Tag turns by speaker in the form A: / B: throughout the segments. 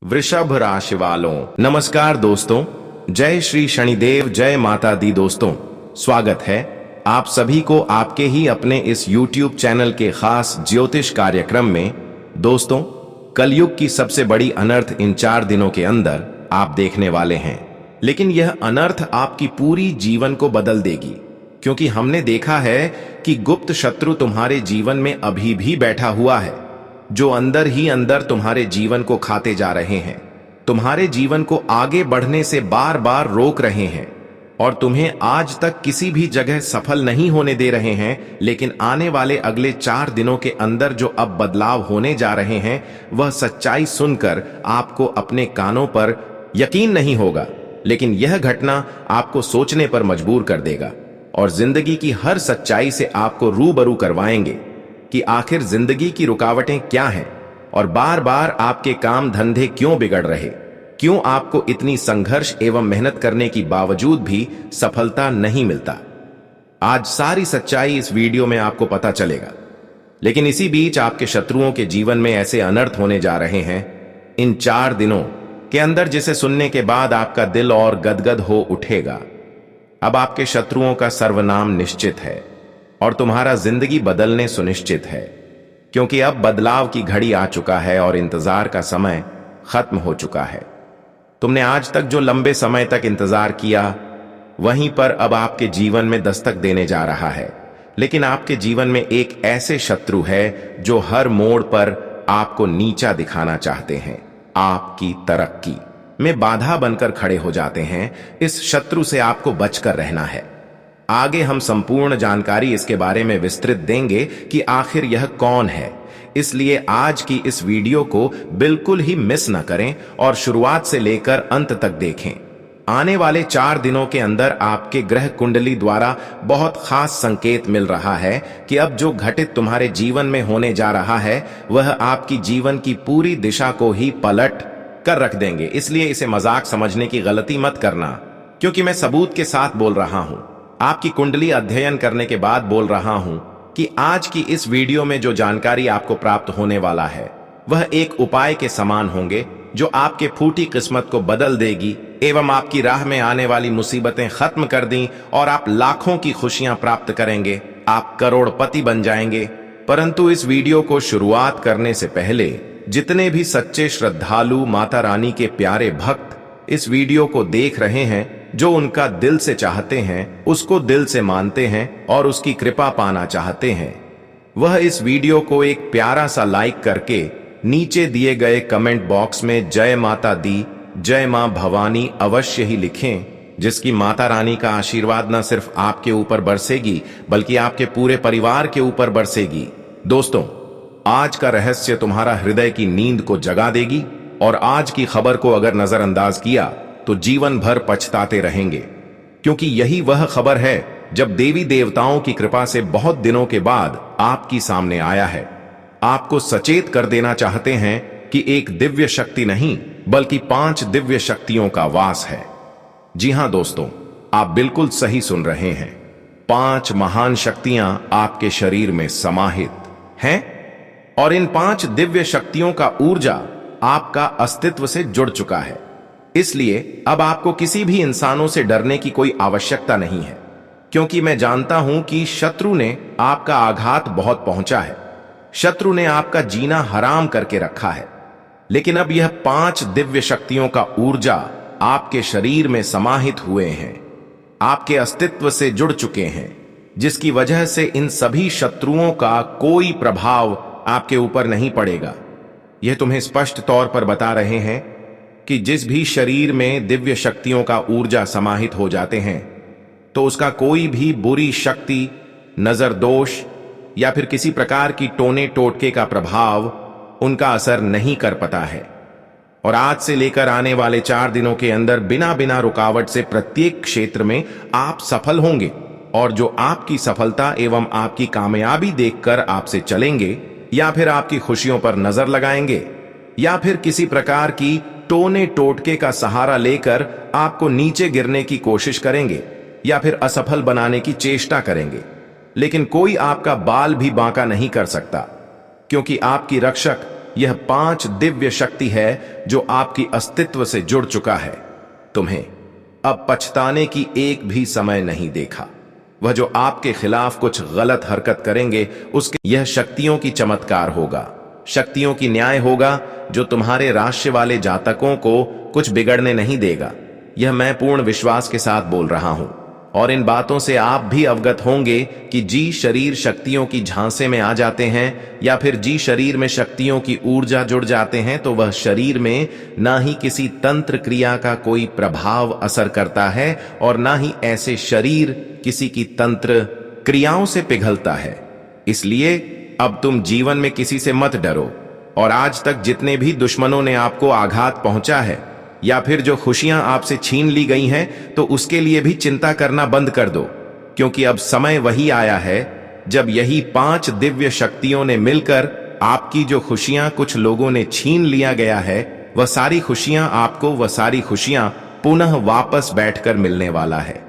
A: वृषभ राशि वालों नमस्कार दोस्तों। जय श्री शनिदेव, जय माता दी। दोस्तों स्वागत है आप सभी को आपके ही अपने इस YouTube चैनल के खास ज्योतिष कार्यक्रम में। दोस्तों कलयुग की सबसे बड़ी अनर्थ इन 4 दिनों के अंदर आप देखने वाले हैं, लेकिन यह अनर्थ आपकी पूरी जीवन को बदल देगी, क्योंकि हमने देखा है कि गुप्त शत्रु तुम्हारे जीवन में अभी भी बैठा हुआ है, जो अंदर ही अंदर तुम्हारे जीवन को खाते जा रहे हैं, तुम्हारे जीवन को आगे बढ़ने से बार बार रोक रहे हैं और तुम्हें आज तक किसी भी जगह सफल नहीं होने दे रहे हैं। लेकिन आने वाले अगले 4 दिनों के अंदर जो अब बदलाव होने जा रहे हैं, वह सच्चाई सुनकर आपको अपने कानों पर यकीन नहीं होगा, लेकिन यह घटना आपको सोचने पर मजबूर कर देगा और जिंदगी की हर सच्चाई से आपको रूबरू करवाएंगे कि आखिर जिंदगी की रुकावटें क्या हैं और बार बार आपके काम धंधे क्यों बिगड़ रहे, क्यों आपको इतनी संघर्ष एवं मेहनत करने की बावजूद भी सफलता नहीं मिलता। आज सारी सच्चाई इस वीडियो में आपको पता चलेगा। लेकिन इसी बीच आपके शत्रुओं के जीवन में ऐसे अनर्थ होने जा रहे हैं इन 4 दिनों के अंदर, जिसे सुनने के बाद आपका दिल और गदगद हो उठेगा। अब आपके शत्रुओं का सर्वनाम निश्चित है और तुम्हारा जिंदगी बदलने सुनिश्चित है, क्योंकि अब बदलाव की घड़ी आ चुका है और इंतजार का समय खत्म हो चुका है। तुमने आज तक जो लंबे समय तक इंतजार किया, वहीं पर अब आपके जीवन में दस्तक देने जा रहा है। लेकिन आपके जीवन में एक ऐसे शत्रु है जो हर मोड़ पर आपको नीचा दिखाना चाहते हैं, आपकी तरक्की में बाधा बनकर खड़े हो जाते हैं। इस शत्रु से आपको बचकर रहना है। आगे हम संपूर्ण जानकारी इसके बारे में विस्तृत देंगे कि आखिर यह कौन है, इसलिए आज की इस वीडियो को बिल्कुल ही मिस न करें और शुरुआत से लेकर अंत तक देखें। आने वाले 4 दिनों के अंदर आपके ग्रह कुंडली द्वारा बहुत खास संकेत मिल रहा है कि अब जो घटित तुम्हारे जीवन में होने जा रहा है, वह आपकी जीवन की पूरी दिशा को ही पलट कर रख देंगे। इसलिए इसे मजाक समझने की गलती मत करना, क्योंकि मैं सबूत के साथ बोल रहा हूं, आपकी कुंडली अध्ययन करने के बाद बोल रहा हूं कि आज की इस वीडियो में जो जानकारी आपको प्राप्त होने वाला है, वह एक उपाय के समान होंगे जो आपके फूटी किस्मत को बदल देगी एवं आपकी राह में आने वाली मुसीबतें खत्म कर दी और आप लाखों की खुशियां प्राप्त करेंगे, आप करोड़पति बन जाएंगे। परंतु इस वीडियो को शुरुआत करने से पहले जितने भी सच्चे श्रद्धालु माता रानी के प्यारे भक्त इस वीडियो को देख रहे हैं, जो उनका दिल से चाहते हैं, उसको दिल से मानते हैं और उसकी कृपा पाना चाहते हैं, वह इस वीडियो को एक प्यारा सा लाइक करके नीचे दिए गए कमेंट बॉक्स में जय माता दी, जय मां भवानी अवश्य ही लिखें, जिसकी माता रानी का आशीर्वाद न सिर्फ आपके ऊपर बरसेगी बल्कि आपके पूरे परिवार के ऊपर बरसेगी। दोस्तों आज का रहस्य तुम्हारा हृदय की नींद को जगा देगी और आज की खबर को अगर नजरअंदाज किया तो जीवन भर पछताते रहेंगे, क्योंकि यही वह खबर है जब देवी देवताओं की कृपा से बहुत दिनों के बाद आपकी सामने आया है। आपको सचेत कर देना चाहते हैं कि एक दिव्य शक्ति नहीं बल्कि 5 दिव्य शक्तियों का वास है। जी हां दोस्तों, आप बिल्कुल सही सुन रहे हैं। 5 महान शक्तियां आपके शरीर में समाहित हैं और इन 5 दिव्य शक्तियों का ऊर्जा आपका अस्तित्व से जुड़ चुका है। इसलिए अब आपको किसी भी इंसानों से डरने की कोई आवश्यकता नहीं है, क्योंकि मैं जानता हूं कि शत्रु ने आपका आघात बहुत पहुंचा है, शत्रु ने आपका जीना हराम करके रखा है। लेकिन अब यह 5 दिव्य शक्तियों का ऊर्जा आपके शरीर में समाहित हुए हैं, आपके अस्तित्व से जुड़ चुके हैं, जिसकी वजह से इन सभी शत्रुओं का कोई प्रभाव आपके ऊपर नहीं पड़ेगा। यह तुम्हें स्पष्ट तौर पर बता रहे हैं कि जिस भी शरीर में दिव्य शक्तियों का ऊर्जा समाहित हो जाते हैं, तो उसका कोई भी बुरी शक्ति, नजर दोष या फिर किसी प्रकार की टोने टोटके का प्रभाव उनका असर नहीं कर पाता है। और आज से लेकर आने वाले 4 दिनों के अंदर बिना बिना रुकावट से प्रत्येक क्षेत्र में आप सफल होंगे, और जो आपकी सफलता एवं आपकी कामयाबी देखकर आपसे चलेंगे या फिर आपकी खुशियों पर नजर लगाएंगे या फिर किसी प्रकार की टोने टोटके का सहारा लेकर आपको नीचे गिरने की कोशिश करेंगे या फिर असफल बनाने की चेष्टा करेंगे, लेकिन कोई आपका बाल भी बांका नहीं कर सकता, क्योंकि आपकी रक्षक यह 5 दिव्य शक्ति है जो आपकी अस्तित्व से जुड़ चुका है। तुम्हें अब पछताने की एक भी समय नहीं देखा। वह जो आपके खिलाफ कुछ गलत हरकत करेंगे उसके यह शक्तियों की चमत्कार होगा, शक्तियों की न्याय होगा जो तुम्हारे राशि वाले जातकों को कुछ बिगड़ने नहीं देगा। यह मैं पूर्ण विश्वास के साथ बोल रहा हूं और इन बातों से आप भी अवगत होंगे कि जी शरीर शक्तियों की झांसे में आ जाते हैं या फिर जी शरीर में शक्तियों की ऊर्जा जुड़ जाते हैं तो वह शरीर में ना ही किसी तंत्र क्रिया का कोई प्रभाव असर करता है और ना ही ऐसे शरीर किसी की तंत्र क्रियाओं से पिघलता है। इसलिए अब तुम जीवन में किसी से मत डरो और आज तक जितने भी दुश्मनों ने आपको आघात पहुंचा है या फिर जो खुशियां आपसे छीन ली गई हैं तो उसके लिए भी चिंता करना बंद कर दो, क्योंकि अब समय वही आया है जब यही 5 दिव्य शक्तियों ने मिलकर आपकी जो खुशियां कुछ लोगों ने छीन लिया गया है वह सारी खुशियां आपको वह सारी खुशियां पुनः वापस बैठकर मिलने वाला है।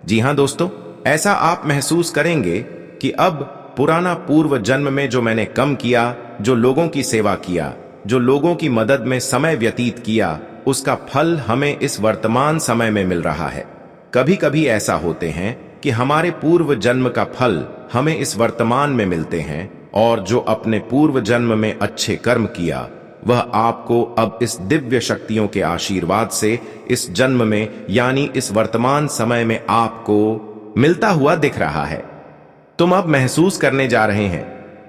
A: जी हां दोस्तों, ऐसा आप महसूस करेंगे कि अब पुराना पूर्व जन्म में जो मैंने कम किया, जो लोगों की सेवा किया, जो लोगों की मदद में समय व्यतीत किया, उसका फल हमें इस वर्तमान समय में मिल रहा है। कभी कभी ऐसा होते हैं कि हमारे पूर्व जन्म का फल हमें इस वर्तमान में मिलते हैं और जो अपने पूर्व जन्म में अच्छे कर्म किया वह आपको अब इस दिव्य शक्तियों के आशीर्वाद से इस जन्म में यानी इस वर्तमान समय में आपको मिलता हुआ दिख रहा है। तुम अब महसूस करने जा रहे हैं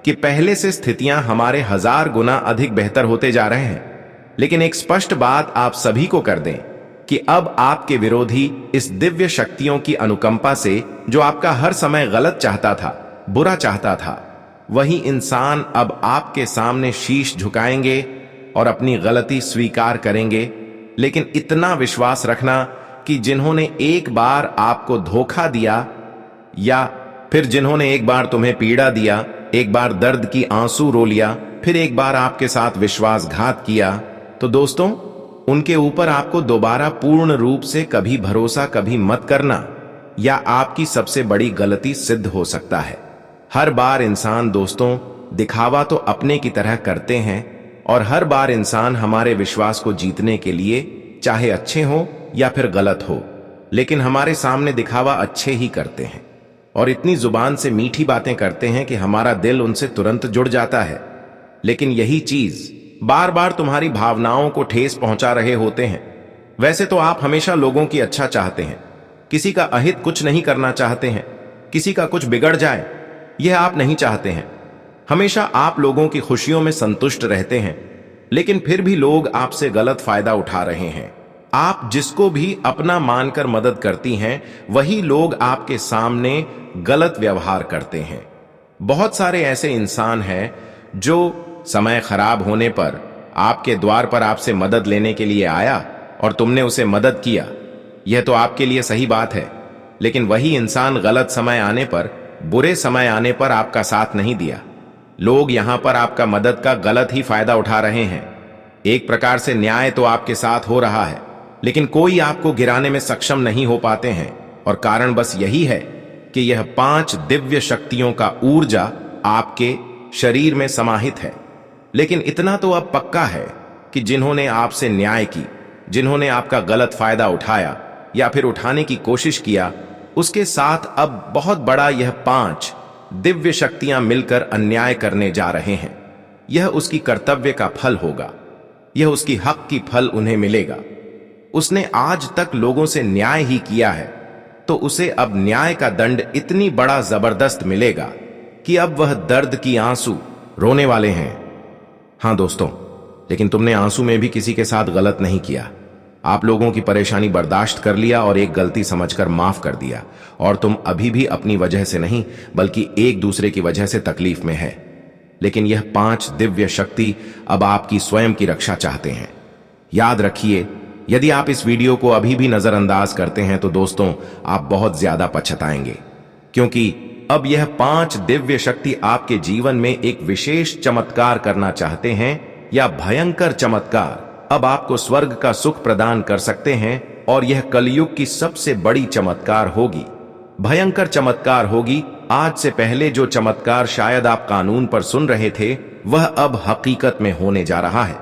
A: कि पहले से स्थितियां हमारे 1000 गुना अधिक बेहतर होते जा रहे हैं। लेकिन एक स्पष्ट बात आप सभी को कर दें कि अब आपके विरोधी इस दिव्य शक्तियों की अनुकंपा से जो आपका हर समय गलत चाहता था, बुरा चाहता था, वही इंसान अब आपके सामने शीश झुकाएंगे और अपनी गलती स्वीकार करेंगे। लेकिन इतना विश्वास रखना कि जिन्होंने एक बार आपको धोखा दिया या फिर जिन्होंने एक बार तुम्हें पीड़ा दिया, एक बार दर्द की आंसू रो लिया, फिर एक बार आपके साथ विश्वासघात किया, तो दोस्तों उनके ऊपर आपको दोबारा पूर्ण रूप से कभी भरोसा कभी मत करना या आपकी सबसे बड़ी गलती सिद्ध हो सकता है। हर बार इंसान दोस्तों दिखावा तो अपने की तरह करते हैं और हर बार इंसान हमारे विश्वास को जीतने के लिए चाहे अच्छे हो या फिर गलत हो, लेकिन हमारे सामने दिखावा अच्छे ही करते हैं और इतनी जुबान से मीठी बातें करते हैं कि हमारा दिल उनसे तुरंत जुड़ जाता है। लेकिन यही चीज बार बार तुम्हारी भावनाओं को ठेस पहुंचा रहे होते हैं। वैसे तो आप हमेशा लोगों की अच्छा चाहते हैं, किसी का अहित कुछ नहीं करना चाहते हैं, किसी का कुछ बिगड़ जाए यह आप नहीं चाहते हैं। हमेशा आप लोगों की खुशियों में संतुष्ट रहते हैं, लेकिन फिर भी लोग आपसे गलत फायदा उठा रहे हैं। आप जिसको भी अपना मानकर मदद करती हैं वही लोग आपके सामने गलत व्यवहार करते हैं। बहुत सारे ऐसे इंसान हैं जो समय खराब होने पर आपके द्वार पर आपसे मदद लेने के लिए आया और तुमने उसे मदद किया, यह तो आपके लिए सही बात है, लेकिन वही इंसान गलत समय आने पर, बुरे समय आने पर आपका साथ नहीं दिया। लोग यहां पर आपका मदद का गलत ही फायदा उठा रहे हैं। एक प्रकार से न्याय तो आपके साथ हो रहा है, लेकिन कोई आपको गिराने में सक्षम नहीं हो पाते हैं और कारण बस यही है कि यह 5 दिव्य शक्तियों का ऊर्जा आपके शरीर में समाहित है। लेकिन इतना तो अब पक्का है कि जिन्होंने आपसे न्याय की, जिन्होंने आपका गलत फायदा उठाया या फिर उठाने की कोशिश किया, उसके साथ अब बहुत बड़ा यह 5 दिव्य शक्तियां मिलकर अन्याय करने जा रहे हैं। यह उसकी कर्तव्य का फल होगा, यह उसकी हक की फल उन्हें मिलेगा। उसने आज तक लोगों से न्याय ही किया है, तो उसे अब न्याय का दंड इतनी बड़ा जबरदस्त मिलेगा कि अब वह दर्द की आंसू रोने वाले हैं। हां दोस्तों, लेकिन तुमने आंसू में भी किसी के साथ गलत नहीं किया। आप लोगों की परेशानी बर्दाश्त कर लिया और एक गलती समझकर माफ कर दिया, और तुम अभी भी अपनी वजह से नहीं बल्कि एक दूसरे की वजह से तकलीफ में है। लेकिन यह 5 दिव्य शक्ति अब आपकी स्वयं की रक्षा चाहते हैं। याद रखिए, यदि आप इस वीडियो को अभी भी नजरअंदाज करते हैं तो दोस्तों आप बहुत ज्यादा पछताएंगे, क्योंकि अब यह 5 दिव्य शक्ति आपके जीवन में एक विशेष चमत्कार करना चाहते हैं, या भयंकर चमत्कार अब आपको स्वर्ग का सुख प्रदान कर सकते हैं। और यह कलयुग की सबसे बड़ी चमत्कार होगी, भयंकर चमत्कार होगी। आज से पहले जो चमत्कार शायद आप कानून पर सुन रहे थे, वह अब हकीकत में होने जा रहा है।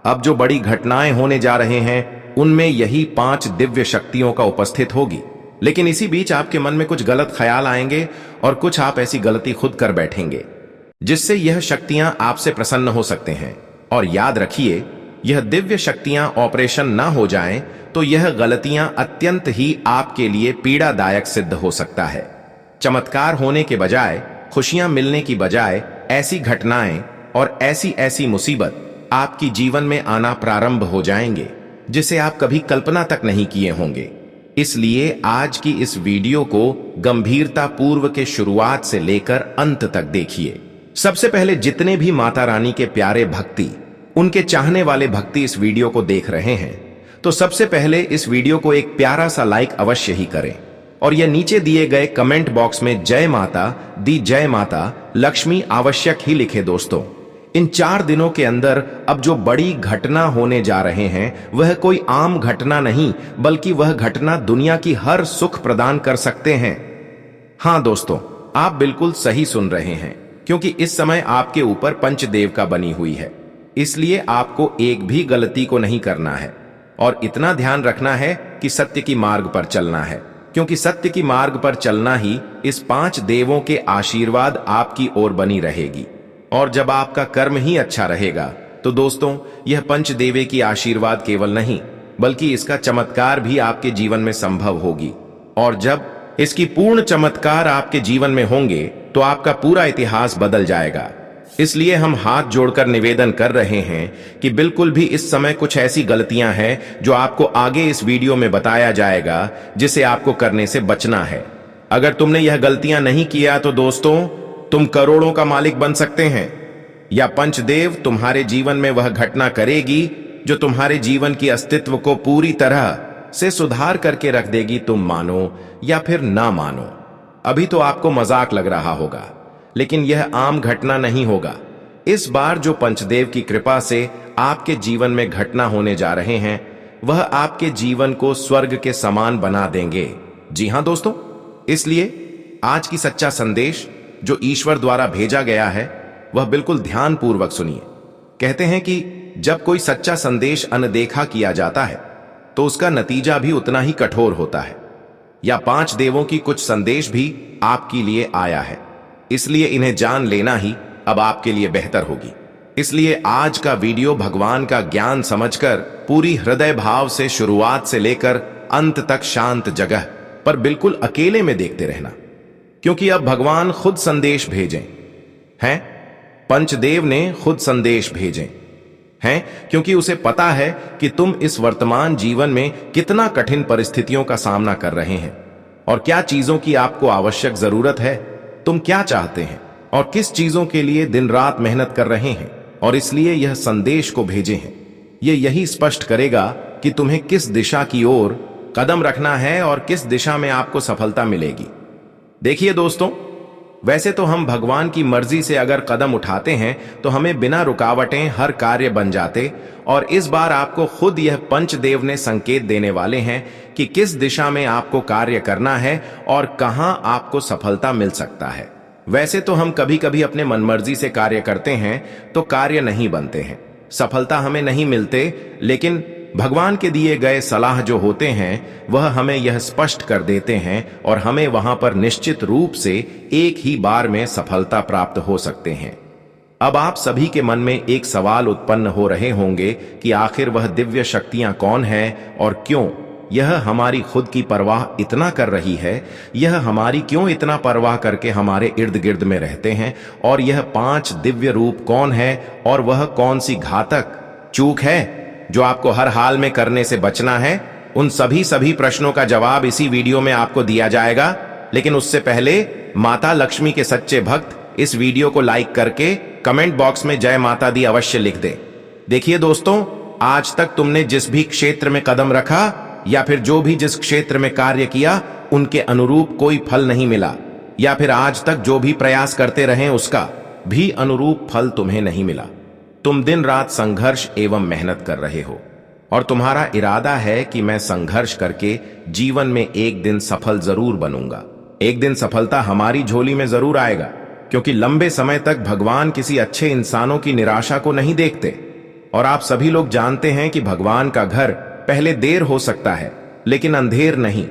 A: अब जो बड़ी घटनाएं होने जा रहे हैं उनमें यही 5 दिव्य शक्तियों का उपस्थित होगी। लेकिन इसी बीच आपके मन में कुछ गलत ख्याल आएंगे और कुछ आप ऐसी गलती खुद कर बैठेंगे जिससे यह शक्तियां आपसे प्रसन्न हो सकते हैं। और याद रखिए, यह दिव्य शक्तियां ऑपरेशन ना हो जाएं तो यह गलतियां अत्यंत ही आपके लिए पीड़ादायक सिद्ध हो सकता है। चमत्कार होने के बजाय, खुशियां मिलने की बजाय ऐसी घटनाएं और ऐसी ऐसी मुसीबत आपकी जीवन में आना प्रारंभ हो जाएंगे जिसे आप कभी कल्पना तक नहीं किए होंगे। इसलिए आज की इस वीडियो को गंभीरता पूर्व के शुरुआत से लेकर अंत तक देखिए। सबसे पहले जितने भी माता रानी के प्यारे भक्ति, उनके चाहने वाले भक्ति इस वीडियो को देख रहे हैं, तो सबसे पहले इस वीडियो को एक प्यारा सा लाइक अवश्य ही करें और यह नीचे दिए गए कमेंट बॉक्स में जय माता दी, जय माता लक्ष्मी आवश्यक ही लिखे। दोस्तों, इन 4 दिनों के अंदर अब जो बड़ी घटना होने जा रहे हैं वह कोई आम घटना नहीं, बल्कि वह घटना दुनिया की हर सुख प्रदान कर सकते हैं। हां दोस्तों, आप बिल्कुल सही सुन रहे हैं, क्योंकि इस समय आपके ऊपर पंचदेव का बनी हुई है। इसलिए आपको एक भी गलती को नहीं करना है और इतना ध्यान रखना है कि सत्य की मार्ग पर चलना है, क्योंकि सत्य की मार्ग पर चलना ही इस 5 देवों के आशीर्वाद आपकी ओर बनी रहेगी। और जब आपका कर्म ही अच्छा रहेगा तो दोस्तों, यह पंचदेवे की आशीर्वाद केवल नहीं बल्कि इसका चमत्कार भी आपके जीवन में संभव होगी। और जब इसकी पूर्ण चमत्कार आपके जीवन में होंगे तो आपका पूरा इतिहास बदल जाएगा। इसलिए हम हाथ जोड़कर निवेदन कर रहे हैं कि बिल्कुल भी इस समय कुछ ऐसी गलतियां हैं जो आपको आगे इस वीडियो में बताया जाएगा जिसे आपको करने से बचना है। अगर तुमने यह गलतियां नहीं किया तो दोस्तों, तुम करोड़ों का मालिक बन सकते हैं, या पंचदेव तुम्हारे जीवन में वह घटना करेगी जो तुम्हारे जीवन की अस्तित्व को पूरी तरह से सुधार करके रख देगी। तुम मानो या फिर ना मानो, अभी तो आपको मजाक लग रहा होगा, लेकिन यह आम घटना नहीं होगा। इस बार जो पंचदेव की कृपा से आपके जीवन में घटना होने जा रहे हैं वह आपके जीवन को स्वर्ग के समान बना देंगे। जी हां दोस्तों, इसलिए आज की सच्चा संदेश जो ईश्वर द्वारा भेजा गया है वह बिल्कुल ध्यान पूर्वक सुनिए। कहते हैं कि जब कोई सच्चा संदेश अनदेखा किया जाता है तो उसका नतीजा भी उतना ही कठोर होता है। या 5 देवों की कुछ संदेश भी आपके लिए आया है, इसलिए इन्हें जान लेना ही अब आपके लिए बेहतर होगी। इसलिए आज का वीडियो भगवान का ज्ञान समझकर पूरी हृदय भाव से शुरुआत से लेकर अंत तक शांत जगह पर बिल्कुल अकेले में देखते रहना, क्योंकि अब भगवान खुद संदेश भेजें हैं। पंचदेव ने खुद संदेश भेजे हैं, क्योंकि उसे पता है कि तुम इस वर्तमान जीवन में कितना कठिन परिस्थितियों का सामना कर रहे हैं और क्या चीजों की आपको आवश्यक जरूरत है, तुम क्या चाहते हैं और किस चीजों के लिए दिन रात मेहनत कर रहे हैं। और इसलिए यह संदेश को भेजे हैं। यह यही स्पष्ट करेगा कि तुम्हें किस दिशा की ओर कदम रखना है और किस दिशा में आपको सफलता मिलेगी। देखिए दोस्तों, वैसे तो हम भगवान की मर्जी से अगर कदम उठाते हैं तो हमें बिना रुकावटें हर कार्य बन जाते, और इस बार आपको खुद यह पंचदेव ने संकेत देने वाले हैं कि किस दिशा में आपको कार्य करना है और कहां आपको सफलता मिल सकता है। वैसे तो हम कभी कभी अपने मनमर्जी से कार्य करते हैं तो कार्य नहीं बनते हैं, सफलता हमें नहीं मिलते, लेकिन भगवान के दिए गए सलाह जो होते हैं वह हमें यह स्पष्ट कर देते हैं और हमें वहां पर निश्चित रूप से एक ही बार में सफलता प्राप्त हो सकते हैं। अब आप सभी के मन में एक सवाल उत्पन्न हो रहे होंगे कि आखिर वह दिव्य शक्तियां कौन हैं और क्यों यह हमारी खुद की परवाह इतना कर रही है, यह हमारी क्यों इतना परवाह करके हमारे इर्द गिर्द में रहते हैं, और यह 5 दिव्य रूप कौन है और वह कौन सी घातक चूक है जो आपको हर हाल में करने से बचना है। उन सभी प्रश्नों का जवाब इसी वीडियो में आपको दिया जाएगा। लेकिन उससे पहले माता लक्ष्मी के सच्चे भक्त इस वीडियो को लाइक करके कमेंट बॉक्स में जय माता दी अवश्य लिख दें। देखिए दोस्तों, आज तक तुमने जिस भी क्षेत्र में कदम रखा या फिर जो भी जिस क्षेत्र में कार्य किया उनके अनुरूप कोई फल नहीं मिला, या फिर आज तक जो भी प्रयास करते रहे उसका भी अनुरूप फल तुम्हें नहीं मिला। तुम दिन रात संघर्ष एवं मेहनत कर रहे हो और तुम्हारा इरादा है कि मैं संघर्ष करके जीवन में एक दिन सफल जरूर बनूंगा, एक दिन सफलता हमारी झोली में जरूर आएगा। क्योंकि लंबे समय तक भगवान किसी अच्छे इंसानों की निराशा को नहीं देखते। और आप सभी लोग जानते हैं कि भगवान का घर पहले देर हो सकता है लेकिन अंधेर नहीं।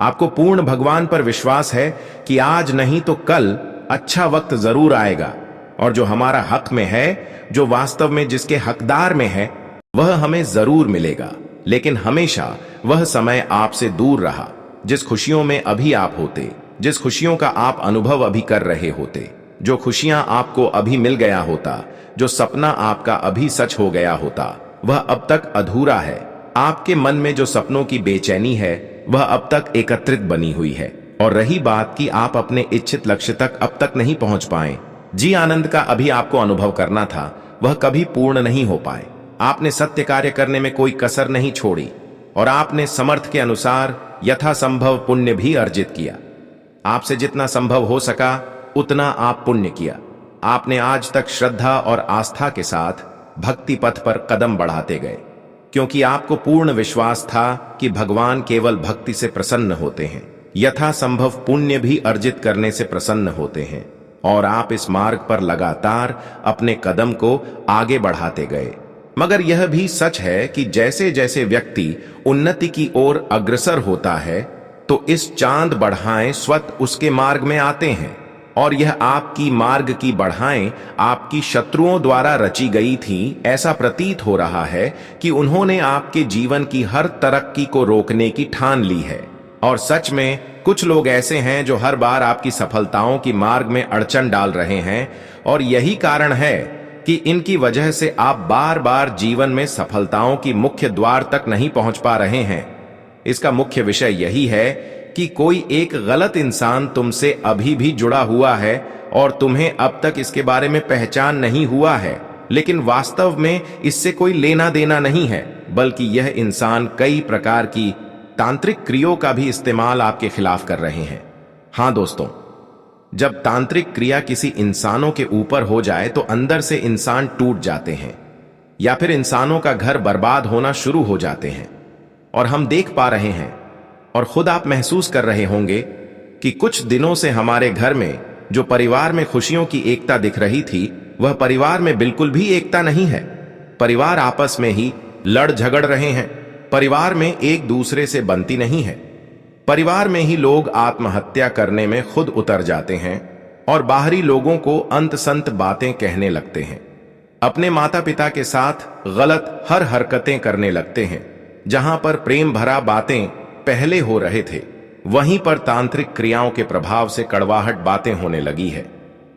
A: आपको पूर्ण भगवान पर विश्वास है कि आज नहीं तो कल अच्छा वक्त जरूर आएगा, और जो हमारा हक में है, जो वास्तव में जिसके हकदार में है, वह हमें जरूर मिलेगा। लेकिन हमेशा वह समय आपसे दूर रहा जिस खुशियों में अभी आप होते, जिस खुशियों का आप अनुभव अभी कर रहे होते, जो खुशियां आपको अभी मिल गया होता, जो सपना आपका अभी सच हो गया होता, वह अब तक अधूरा है। आपके मन में जो सपनों की बेचैनी है वह अब तक एकत्रित बनी हुई है। और रही बात कि आप अपने इच्छित लक्ष्य तक अब तक नहीं पहुंच पाए, जी आनंद का अभी आपको अनुभव करना था, वह कभी पूर्ण नहीं हो पाए। आपने सत्य कार्य करने में कोई कसर नहीं छोड़ी और आपने समर्थ के अनुसार यथासंभव पुण्य भी अर्जित किया। आपसे जितना संभव हो सका उतना आप पुण्य किया। आपने आज तक श्रद्धा और आस्था के साथ भक्ति पथ पर कदम बढ़ाते गए, क्योंकि आपको पूर्ण विश्वास था कि भगवान केवल भक्ति से प्रसन्न होते हैं, यथासंभव पुण्य भी अर्जित करने से प्रसन्न होते हैं। और आप इस मार्ग पर लगातार अपने कदम को आगे बढ़ाते गए। मगर यह भी सच है कि जैसे जैसे व्यक्ति उन्नति की ओर अग्रसर होता है तो इस चांद बढ़ाएं स्वतः उसके मार्ग में आते हैं। और यह आपकी मार्ग की बढ़ाएं आपकी शत्रुओं द्वारा रची गई थी। ऐसा प्रतीत हो रहा है कि उन्होंने आपके जीवन की हर तरक्की को रोकने की ठान ली है। और सच में कुछ लोग ऐसे हैं जो हर बार आपकी सफलताओं की मार्ग में अड़चन डाल रहे हैं, और यही कारण है कि इनकी वजह से आप बार बार जीवन में सफलताओं की मुख्य द्वार तक नहीं पहुंच पा रहे हैं। इसका मुख्य विषय यही है कि कोई एक गलत इंसान तुमसे अभी भी जुड़ा हुआ है और तुम्हें अब तक इसके बारे में पहचान नहीं हुआ है। लेकिन वास्तव में इससे कोई लेना देना नहीं है, बल्कि यह इंसान कई प्रकार की तांत्रिक क्रियाओं का भी इस्तेमाल आपके खिलाफ कर रहे हैं। हां दोस्तों, जब तांत्रिक क्रिया किसी इंसानों के ऊपर हो जाए तो अंदर से इंसान टूट जाते हैं या फिर इंसानों का घर बर्बाद होना शुरू हो जाते हैं। और हम देख पा रहे हैं और खुद आप महसूस कर रहे होंगे कि कुछ दिनों से हमारे घर में जो परिवार में खुशियों की एकता दिख रही थी, वह परिवार में बिल्कुल भी एकता नहीं है। परिवार आपस में ही लड़ झगड़ रहे हैं, परिवार में एक दूसरे से बनती नहीं है। परिवार में ही लोग आत्महत्या करने में खुद उतर जाते हैं और बाहरी लोगों को अंत संत बातें कहने लगते हैं। अपने माता पिता के साथ गलत हर हरकतें करने लगते हैं। जहां पर प्रेम भरा बातें पहले हो रहे थे, वहीं पर तांत्रिक क्रियाओं के प्रभाव से कड़वाहट बातें होने लगी है।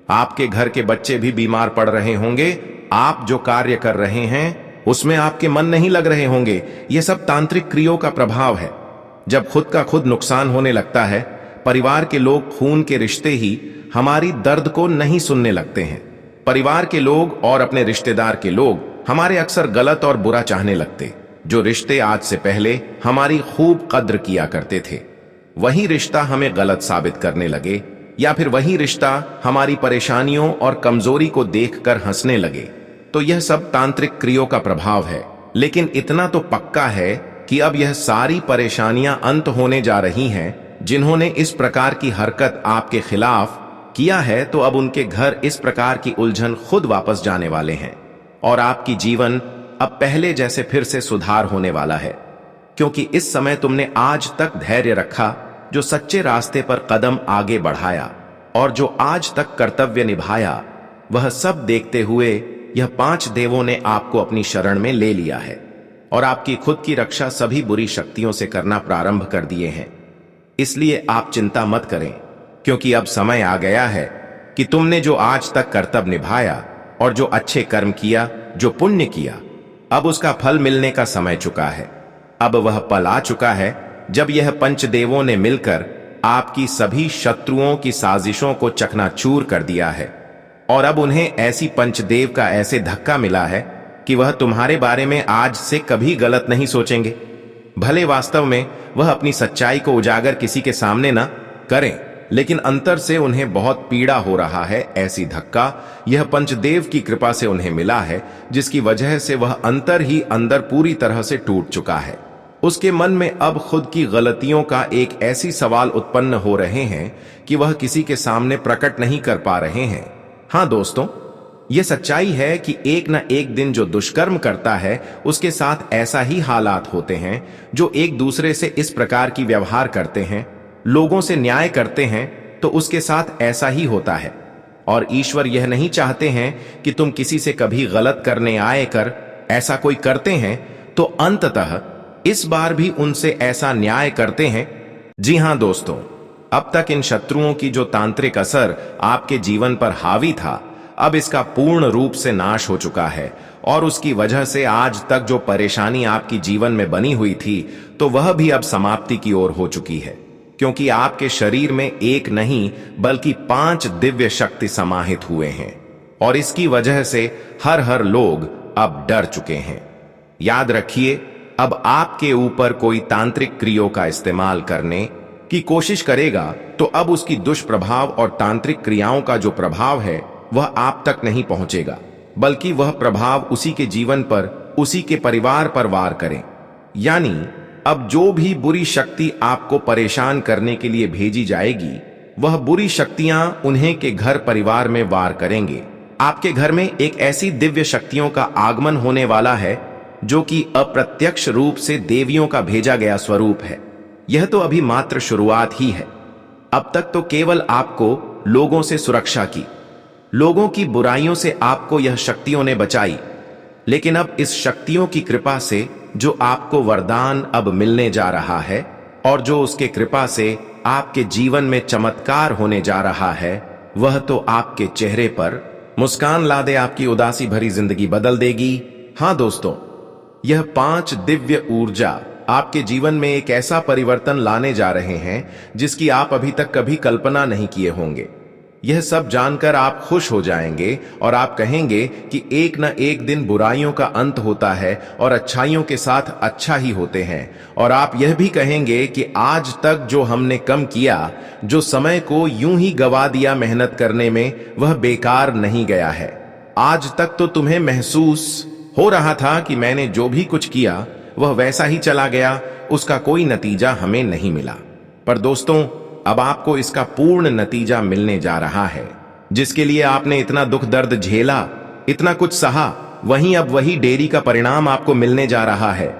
A: आपके घर के बच्चे भी बीमार पड़ रहे होंगे। आप जो कार्य कर रहे हैं उसमें आपके मन नहीं लग रहे होंगे। यह सब तांत्रिक क्रियाओं का प्रभाव है। जब खुद का खुद नुकसान होने लगता है, परिवार के लोग, खून के रिश्ते ही हमारी दर्द को नहीं सुनने लगते हैं। परिवार के लोग और अपने रिश्तेदार के लोग हमारे अक्सर गलत और बुरा चाहने लगते। जो रिश्ते आज से पहले हमारी खूब कद्र किया करते थे, वही रिश्ता हमें गलत साबित करने लगे, या फिर वही रिश्ता हमारी परेशानियों और कमजोरी को देखकर हंसने लगे। तो यह सब तांत्रिक क्रियाओं का प्रभाव है। लेकिन इतना तो पक्का है कि अब यह सारी परेशानियां अंत होने जा रही हैं। जिन्होंने इस प्रकार की हरकत आपके खिलाफ किया है, तो अब उनके घर इस प्रकार की उलझन खुद वापस जाने वाले हैं और आपकी जीवन अब पहले जैसे फिर से सुधार होने वाला है। क्योंकि इस समय तुमने आज तक धैर्य रखा, जो सच्चे रास्ते पर कदम आगे बढ़ाया और जो आज तक कर्तव्य निभाया, वह सब देखते हुए यह 5 देवों ने आपको अपनी शरण में ले लिया है और आपकी खुद की रक्षा सभी बुरी शक्तियों से करना प्रारंभ कर दिए हैं। इसलिए आप चिंता मत करें, क्योंकि अब समय आ गया है कि तुमने जो आज तक कर्तव्य निभाया और जो अच्छे कर्म किया, जो पुण्य किया, अब उसका फल मिलने का समय चुका है। अब वह पल आ चुका है जब यह पंचदेवों ने मिलकर आपकी सभी शत्रुओं की साजिशों को चकनाचूर कर दिया है। और अब उन्हें ऐसी पंचदेव का ऐसे धक्का मिला है कि वह तुम्हारे बारे में आज से कभी गलत नहीं सोचेंगे। भले वास्तव में वह अपनी सच्चाई को उजागर किसी के सामने न करें, लेकिन अंतर से उन्हें बहुत पीड़ा हो रहा है। ऐसी धक्का यह पंचदेव की कृपा से उन्हें मिला है, जिसकी वजह से वह अंतर ही अंदर पूरी तरह से टूट चुका है। उसके मन में अब खुद की गलतियों का एक ऐसी सवाल उत्पन्न हो रहे हैं कि वह किसी के सामने प्रकट नहीं कर पा रहे हैं। हाँ दोस्तों, यह सच्चाई है कि एक न एक दिन जो दुष्कर्म करता है उसके साथ ऐसा ही हालात होते हैं। जो एक दूसरे से इस प्रकार की व्यवहार करते हैं, लोगों से न्याय करते हैं, तो उसके साथ ऐसा ही होता है। और ईश्वर यह नहीं चाहते हैं कि तुम किसी से कभी गलत करने आए कर ऐसा कोई करते हैं तो अंततः इस बार भी उनसे ऐसा न्याय करते हैं। जी हां दोस्तों, अब तक इन शत्रुओं की जो तांत्रिक असर आपके जीवन पर हावी था, अब इसका पूर्ण रूप से नाश हो चुका है। और उसकी वजह से आज तक जो परेशानी आपकी जीवन में बनी हुई थी, तो वह भी अब समाप्ति की ओर हो चुकी है। क्योंकि आपके शरीर में एक नहीं बल्कि 5 दिव्य शक्ति समाहित हुए हैं। और इसकी वजह से हर लोग अब डर चुके हैं। याद रखिए, अब आपके ऊपर कोई तांत्रिक क्रियों का इस्तेमाल करने की कोशिश करेगा तो अब उसकी दुष्प्रभाव और तांत्रिक क्रियाओं का जो प्रभाव है वह आप तक नहीं पहुंचेगा, बल्कि वह प्रभाव उसी के जीवन पर, उसी के परिवार पर वार करें। यानी अब जो भी बुरी शक्ति आपको परेशान करने के लिए भेजी जाएगी, वह बुरी शक्तियां उन्हें के घर परिवार में वार करेंगे। आपके घर में एक ऐसी दिव्य शक्तियों का आगमन होने वाला है जो कि अप्रत्यक्ष रूप से देवियों का भेजा गया स्वरूप है। यह तो अभी मात्र शुरुआत ही है। अब तक तो केवल आपको लोगों से सुरक्षा की, लोगों की बुराइयों से आपको यह शक्तियों ने बचाई। लेकिन अब इस शक्तियों की कृपा से जो आपको वरदान अब मिलने जा रहा है और जो उसके कृपा से आपके जीवन में चमत्कार होने जा रहा है, वह तो आपके चेहरे पर मुस्कान ला दे, आपकी उदासी भरी जिंदगी बदल देगी। हाँ दोस्तों, यह 5 दिव्य ऊर्जा आपके जीवन में एक ऐसा परिवर्तन लाने जा रहे हैं जिसकी आप अभी तक कभी कल्पना नहीं किए होंगे। यह सब जानकर आप खुश हो जाएंगे और आप कहेंगे कि एक न एक दिन बुराइयों का अंत होता है और अच्छाइयों के साथ अच्छा ही होते हैं। और आप यह भी कहेंगे कि आज तक जो हमने कम किया, जो समय को यूं ही गवा दिया मेहनत करने में, वह बेकार नहीं गया है। आज तक तो तुम्हें महसूस हो रहा था कि मैंने जो भी कुछ किया वह वैसा ही चला गया, उसका कोई नतीजा हमें नहीं मिला। पर दोस्तों, अब आपको इसका पूर्ण नतीजा मिलने जा रहा है। जिसके लिए आपने इतना दुख दर्द झेला, इतना कुछ सहा, वहीं अब वही देरी का परिणाम आपको मिलने जा रहा है।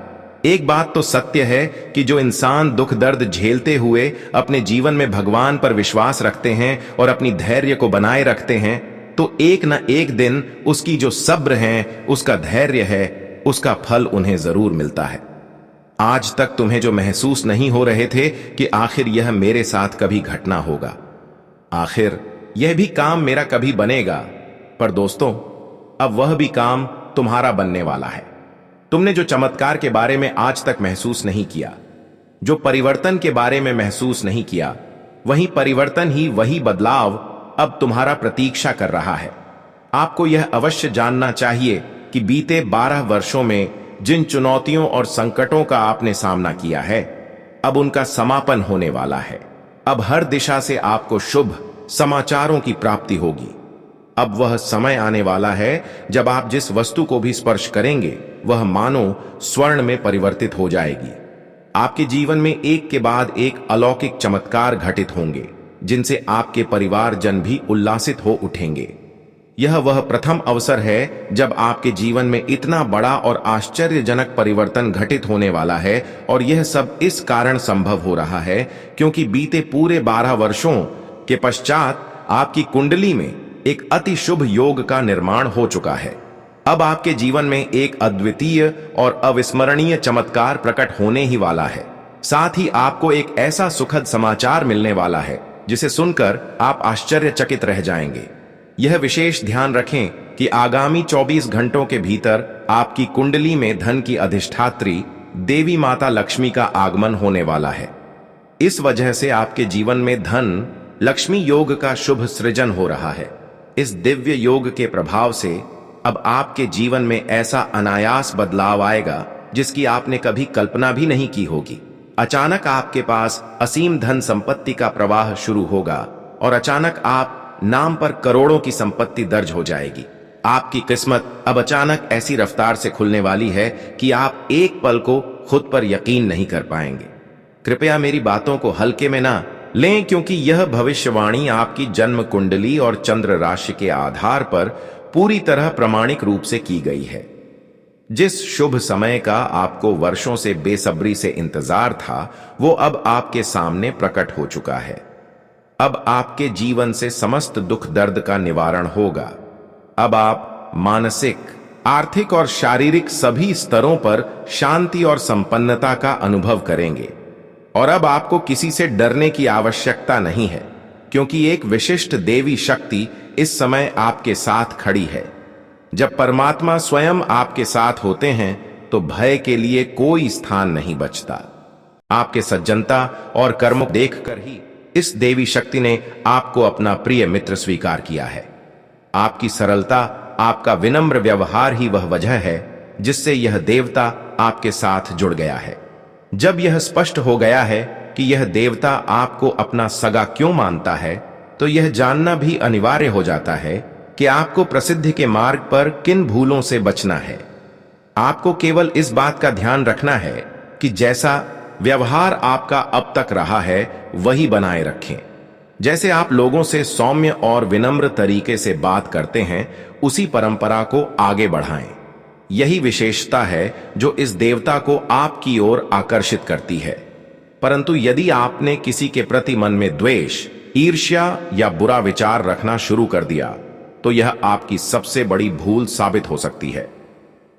A: एक बात तो सत्य है कि जो इंसान दुख दर्द झेलते हुए अपने जीवन में भगवान पर विश्वास रखते हैं और अपनी धैर्य को बनाए रखते हैं, तो एक न एक दिन उसकी जो सब्र है, उसका धैर्य है, उसका फल उन्हें जरूर मिलता है। आज तक तुम्हें जो महसूस नहीं हो रहे थे कि आखिर यह मेरे साथ कभी घटना होगा, आखिर यह भी काम मेरा कभी बनेगा, पर दोस्तों, अब वह भी काम तुम्हारा बनने वाला है। तुमने जो चमत्कार के बारे में आज तक महसूस नहीं किया, जो परिवर्तन के बारे में महसूस नहीं किया, वही परिवर्तन ही, वही बदलाव अब तुम्हारा प्रतीक्षा कर रहा है। आपको यह अवश्य जानना चाहिए कि बीते 12 वर्षों में जिन चुनौतियों और संकटों का आपने सामना किया है, अब उनका समापन होने वाला है। अब हर दिशा से आपको शुभ समाचारों की प्राप्ति होगी। अब वह समय आने वाला है जब आप जिस वस्तु को भी स्पर्श करेंगे वह मानो स्वर्ण में परिवर्तित हो जाएगी। आपके जीवन में एक के बाद एक अलौकिक चमत्कार घटित होंगे जिनसे आपके परिवारजन भी उल्लासित हो उठेंगे। यह वह प्रथम अवसर है जब आपके जीवन में इतना बड़ा और आश्चर्यजनक परिवर्तन घटित होने वाला है, और यह सब इस कारण संभव हो रहा है क्योंकि बीते पूरे 12 वर्षों के पश्चात आपकी कुंडली में एक अति शुभ योग का निर्माण हो चुका है। अब आपके जीवन में एक अद्वितीय और अविस्मरणीय चमत्कार प्रकट होने ही वाला है। साथ ही आपको एक ऐसा सुखद समाचार मिलने वाला है जिसे सुनकर आप आश्चर्यचकित रह जाएंगे। यह विशेष ध्यान रखें कि आगामी 24 घंटों के भीतर आपकी कुंडली में धन की अधिष्ठात्री देवी माता लक्ष्मी का आगमन होने वाला है। इस वजह से आपके जीवन में धन लक्ष्मी योग का शुभ सृजन हो रहा है। इस दिव्य योग के प्रभाव से अब आपके जीवन में ऐसा अनायास बदलाव आएगा जिसकी आपने कभी कल्पना भी नहीं की होगी। अचानक आपके पास असीम धन संपत्ति का प्रवाह शुरू होगा और अचानक आप नाम पर करोड़ों की संपत्ति दर्ज हो जाएगी। आपकी किस्मत अब अचानक ऐसी रफ्तार से खुलने वाली है कि आप एक पल को खुद पर यकीन नहीं कर पाएंगे। कृपया मेरी बातों को हल्के में ना लें, क्योंकि यह भविष्यवाणी आपकी जन्म कुंडली और चंद्र राशि के आधार पर पूरी तरह प्रामाणिक रूप से की गई है। जिस शुभ समय का आपको वर्षों से बेसब्री से इंतजार था, वो अब आपके सामने प्रकट हो चुका है। अब आपके जीवन से समस्त दुख दर्द का निवारण होगा। अब आप मानसिक, आर्थिक और शारीरिक सभी स्तरों पर शांति और संपन्नता का अनुभव करेंगे। और अब आपको किसी से डरने की आवश्यकता नहीं है, क्योंकि एक विशिष्ट देवी शक्ति इस समय आपके साथ खड़ी है। जब परमात्मा स्वयं आपके साथ होते हैं तो भय के लिए कोई स्थान नहीं बचता। आपके सज्जनता और कर्म देखकर ही इस देवी शक्ति ने आपको अपना प्रिय मित्र स्वीकार किया है। आपकी सरलता, आपका विनम्र व्यवहार ही वह वजह है जिससे यह देवता आपके साथ जुड़ गया है। जब यह स्पष्ट हो गया है कि यह देवता आपको अपना सगा क्यों मानता है, तो यह जानना भी अनिवार्य हो जाता है कि आपको प्रसिद्धि के मार्ग पर किन भूलों से बचना है। आपको केवल इस बात का ध्यान रखना है कि जैसा व्यवहार आपका अब तक रहा है वही बनाए रखें। जैसे आप लोगों से सौम्य और विनम्र तरीके से बात करते हैं, उसी परंपरा को आगे बढ़ाएं। यही विशेषता है जो इस देवता को आपकी ओर आकर्षित करती है। परंतु यदि आपने किसी के प्रति मन में द्वेष, ईर्ष्या या बुरा विचार रखना शुरू कर दिया, तो यह आपकी सबसे बड़ी भूल साबित हो सकती है।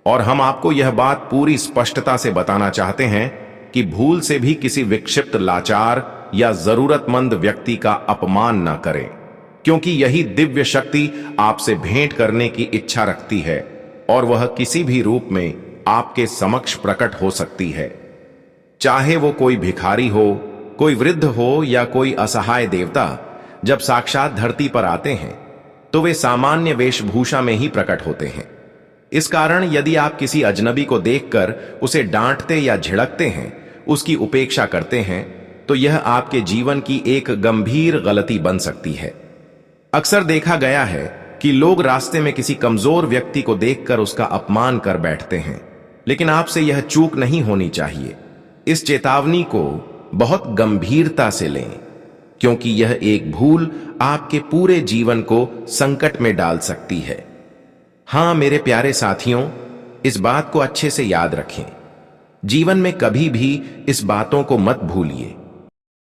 A: और हम आपको यह बात पूरी स्पष्टता से बताना चाहते हैं कि भूल से भी किसी विक्षिप्त, लाचार या जरूरतमंद व्यक्ति का अपमान न करें, क्योंकि यही दिव्य शक्ति आपसे भेंट करने की इच्छा रखती है और वह किसी भी रूप में आपके समक्ष प्रकट हो सकती है। चाहे वो कोई भिखारी हो, कोई वृद्ध हो या कोई असहाय देवता, जब साक्षात धरती पर आते हैं तो वे सामान्य वेशभूषा में ही प्रकट होते हैं। इस कारण यदि आप किसी अजनबी को देखकर उसे डांटते या झिड़कते हैं, उसकी उपेक्षा करते हैं, तो यह आपके जीवन की एक गंभीर गलती बन सकती है। अक्सर देखा गया है कि लोग रास्ते में किसी कमजोर व्यक्ति को देखकर उसका अपमान कर बैठते हैं, लेकिन आपसे यह चूक नहीं होनी चाहिए। इस चेतावनी को बहुत गंभीरता से लें, क्योंकि यह एक भूल आपके पूरे जीवन को संकट में डाल सकती है। हां मेरे प्यारे साथियों, इस बात को अच्छे से याद रखें। जीवन में कभी भी इस बातों को मत भूलिए